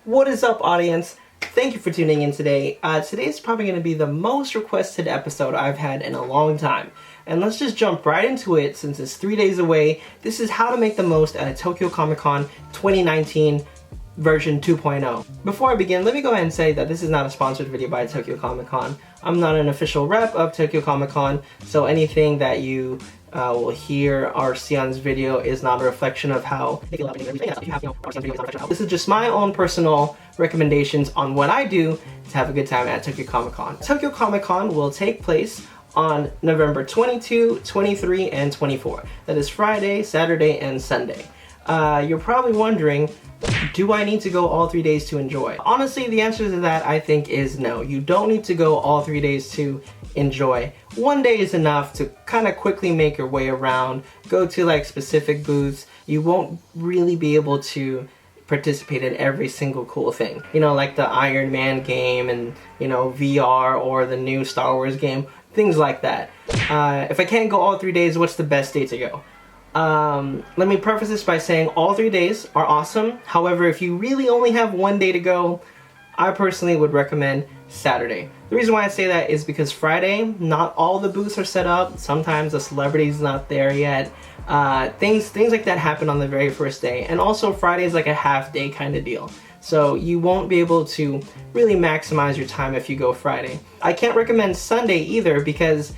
What is up, audience? Thank you for tuning in today. Today is probably going to be the most requested episode I've had in a long time. And let's just jump right into it since it's 3 days away. This is how to make the most out of Tokyo Comic Con 2019 version 2.0. Before I begin, let me go ahead and say that this is not a sponsored video by Tokyo Comic Con. I'm not an official rep of Tokyo Comic Con, so anything that you will hear or see on this video is not a reflection of how this is just my own personal recommendations on what I do to have a good time at Tokyo Comic Con. Tokyo Comic Con will take place on November 22, 23, and 24. That is Friday, Saturday, and Sunday. You're probably wondering, do I need to go all 3 days to enjoy? Honestly, the answer to that I think is no. You don't need to go all 3 days to enjoy. 1 day is enough to kind of quickly make your way around, go to like specific booths. You won't really be able to participate in every single cool thing. You know, like the Iron Man game and, you know, VR or the new Star Wars game, things like that. If I can't go all 3 days, what's the best day to go? Let me preface this by saying all 3 days are awesome. However, if you really only have 1 day to go, I personally would recommend Saturday. The reason why I say that is because Friday, not all the booths are set up. Sometimes the celebrity's not there yet. Things like that happen on the very first day. And also Friday is like a half day kind of deal. So you won't be able to really maximize your time if you go Friday. I can't recommend Sunday either because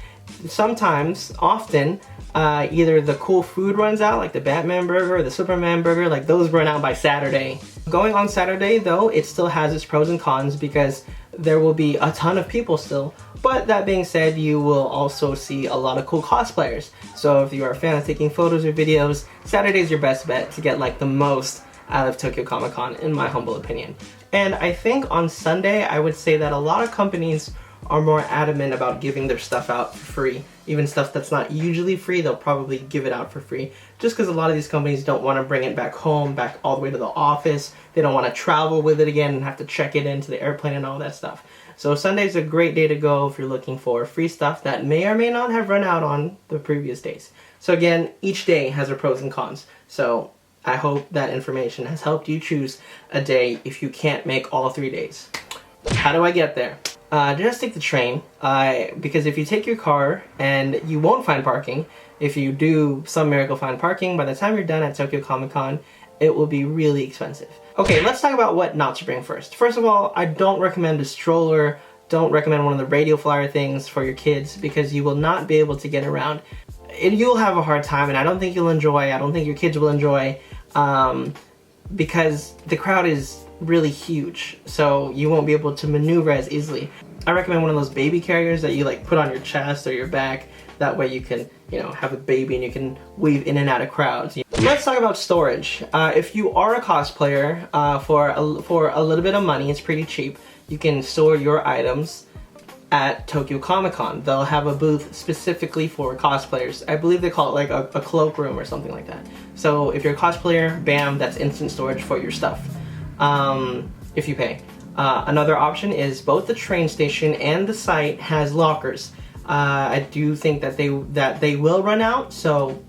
often, either the cool food runs out, like the Batman burger or the Superman burger, like those run out by Saturday. Going on Saturday though, it still has its pros and cons because there will be a ton of people still. But that being said, you will also see a lot of cool cosplayers. So if you are a fan of taking photos or videos, Saturday is your best bet to get like the most out of Tokyo Comic Con, in my humble opinion. And I think on Sunday, I would say that a lot of companies are more adamant about giving their stuff out for free. Even stuff that's not usually free, they'll probably give it out for free. Just because a lot of these companies don't want to bring it back home, back all the way to the office. They don't want to travel with it again and have to check it into the airplane and all that stuff. So Sunday's a great day to go if you're looking for free stuff that may or may not have run out on the previous days. So again, each day has their pros and cons. So I hope that information has helped you choose a day if you can't make all 3 days. How do I get there? Just take the train, because if you take your car and you won't find parking, if you do some miracle find parking, by the time you're done at Tokyo Comic Con, it will be really expensive. Okay, let's talk about what not to bring first. First of all, I don't recommend a stroller, don't recommend one of the radio flyer things for your kids because you will not be able to get around. You'll have a hard time and I don't think you'll enjoy, I don't think your kids will enjoy, because the crowd is really huge, so you won't be able to maneuver as easily. I recommend one of those baby carriers that you like put on your chest or your back. That way you can, you know, have a baby and you can weave in and out of crowds. Let's talk about storage. If you are a cosplayer, for a little bit of money, it's pretty cheap, you can store your items at Tokyo Comic Con. They'll have a booth specifically for cosplayers. I believe they call it like a cloak room or something like that. So if you're a cosplayer, bam, that's instant storage for your stuff. If you pay. Another option is both the train station and the site has lockers. I do think that they will run out, so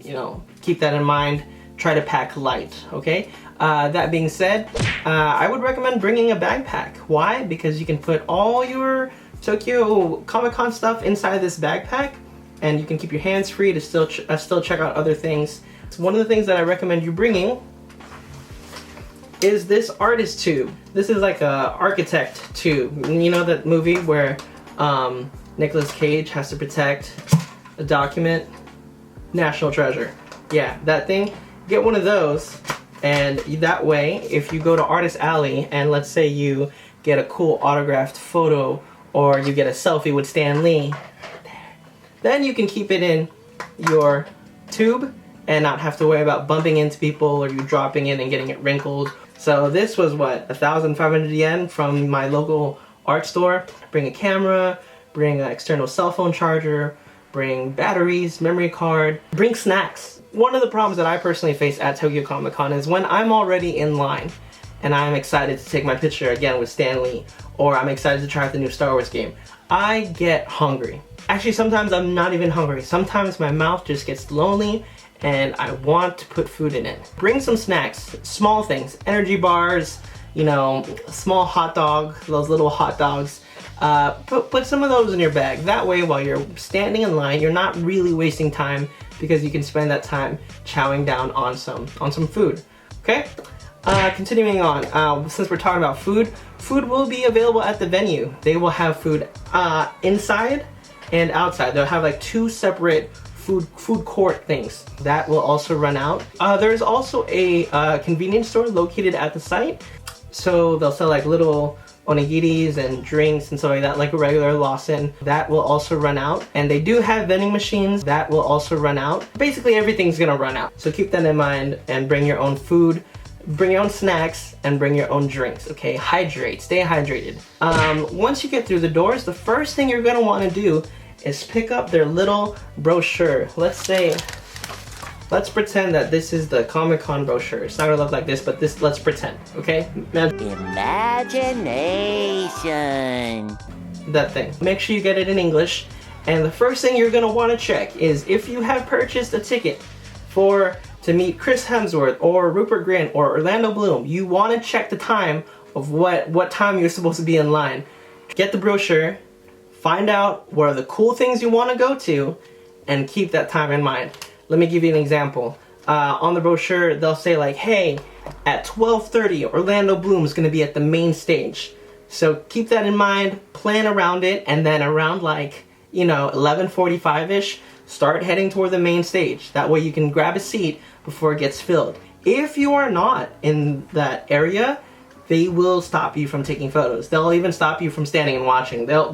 you know, keep that in mind. Try to pack light, okay? That being said, I would recommend bringing a backpack. Why? Because you can put all your Tokyo Comic Con stuff inside this backpack, and you can keep your hands free to still check out other things. So one of the things that I recommend you bringing is this artist tube. This is like a architect tube. You know that movie where Nicolas Cage has to protect a document? National Treasure. Yeah, that thing. Get one of those, and that way, if you go to Artist Alley and let's say you get a cool autographed photo or you get a selfie with Stan Lee, then you can keep it in your tube and not have to worry about bumping into people or you dropping it and getting it wrinkled. So this was what, 1,500 yen from my local art store. Bring a camera, bring an external cell phone charger, bring batteries, memory card, bring snacks. One of the problems that I personally face at Tokyo Comic Con is when I'm already in line and I'm excited to take my picture again with Stan Lee, or I'm excited to try out the new Star Wars game, I get hungry. Actually, sometimes I'm not even hungry. Sometimes my mouth just gets lonely and I want to put food in it. Bring some snacks, small things, energy bars, you know, small hot dog, those little hot dogs. Put some of those in your bag. That way, while you're standing in line, you're not really wasting time because you can spend that time chowing down on some food. Okay? Continuing on, since we're talking about food, food will be available at the venue. They will have food inside and outside. They'll have like 2 separate food court things. That will also run out. There's also a convenience store located at the site. So they'll sell like little onigiris and drinks and stuff like that, like a regular Lawson. That will also run out. And they do have vending machines that will also run out. Basically everything's gonna run out. So keep that in mind and bring your own food, bring your own snacks, and bring your own drinks, okay? Hydrate, stay hydrated. Once you get through the doors, the first thing you're gonna wanna do is pick up their little brochure. Let's pretend that this is the Comic-Con brochure. It's not gonna look like this, but let's pretend, okay? Imagination. That thing. Make sure you get it in English. And the first thing you're gonna wanna check is if you have purchased a ticket to meet Chris Hemsworth or Rupert Grint or Orlando Bloom, you wanna check the time of what time you're supposed to be in line. Get the brochure, find out what are the cool things you wanna go to, and keep that time in mind. Let me give you an example. On the brochure, they'll say like, hey, at 12:30, Orlando Bloom is gonna be at the main stage. So keep that in mind, plan around it, and then around like, you know, 11:45-ish, start heading toward the main stage. That way you can grab a seat before it gets filled. If you are not in that area, they will stop you from taking photos. They'll even stop you from standing and watching. They'll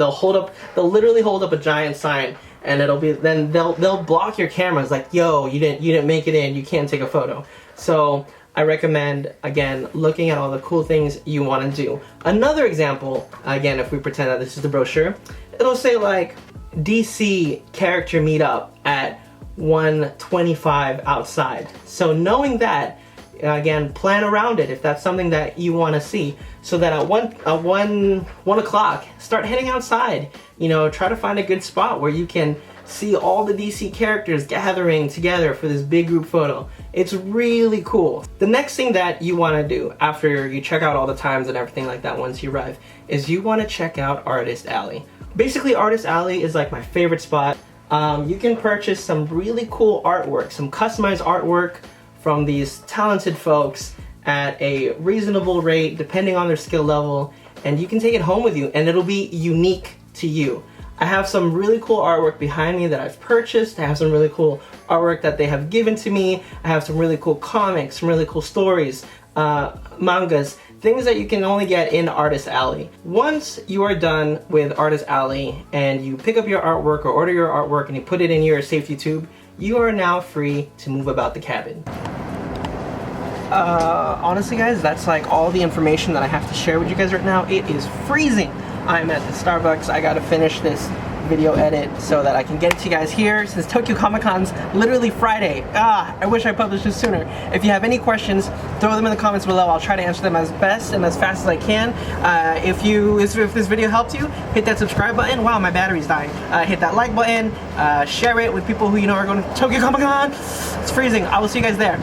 literally hold up a giant sign, and they'll block your cameras like, yo, you didn't make it in, you can't take a photo. So I recommend, again, looking at all the cool things you want to do. Another example, again, if we pretend that this is the brochure, it'll say like DC character meetup at 1:25 outside. So knowing that, again, plan around it if that's something that you want to see, so that at 1 o'clock, start heading outside. You know, try to find a good spot where you can see all the DC characters gathering together for this big group photo. It's really cool. The next thing that you want to do after you check out all the times and everything like that once you arrive is you want to check out Artist Alley. Basically, Artist Alley is like my favorite spot. You can purchase some really cool artwork, some customized artwork from these talented folks at a reasonable rate depending on their skill level, and you can take it home with you and it'll be unique to you. I have some really cool artwork behind me that I've purchased. I have some really cool artwork that they have given to me. I have some really cool comics, some really cool stories, mangas, things that you can only get in Artist Alley. Once you are done with Artist Alley and you pick up your artwork or order your artwork and you put it in your safety tube, you are now free to move about the cabin. Honestly guys, that's like all the information that I have to share with you guys right now. It is freezing. I'm at the Starbucks. I gotta finish this video edit so that I can get it to you guys here, since Tokyo Comic Con's literally Friday. I wish I published this sooner. If you have any questions, throw them in the comments below. I'll try to answer them as best and as fast as I can. If this video helped you, hit that subscribe button. Wow, my battery's dying. Hit that like button, share it with people who you know are going to Tokyo Comic Con. It's freezing. I will see you guys there.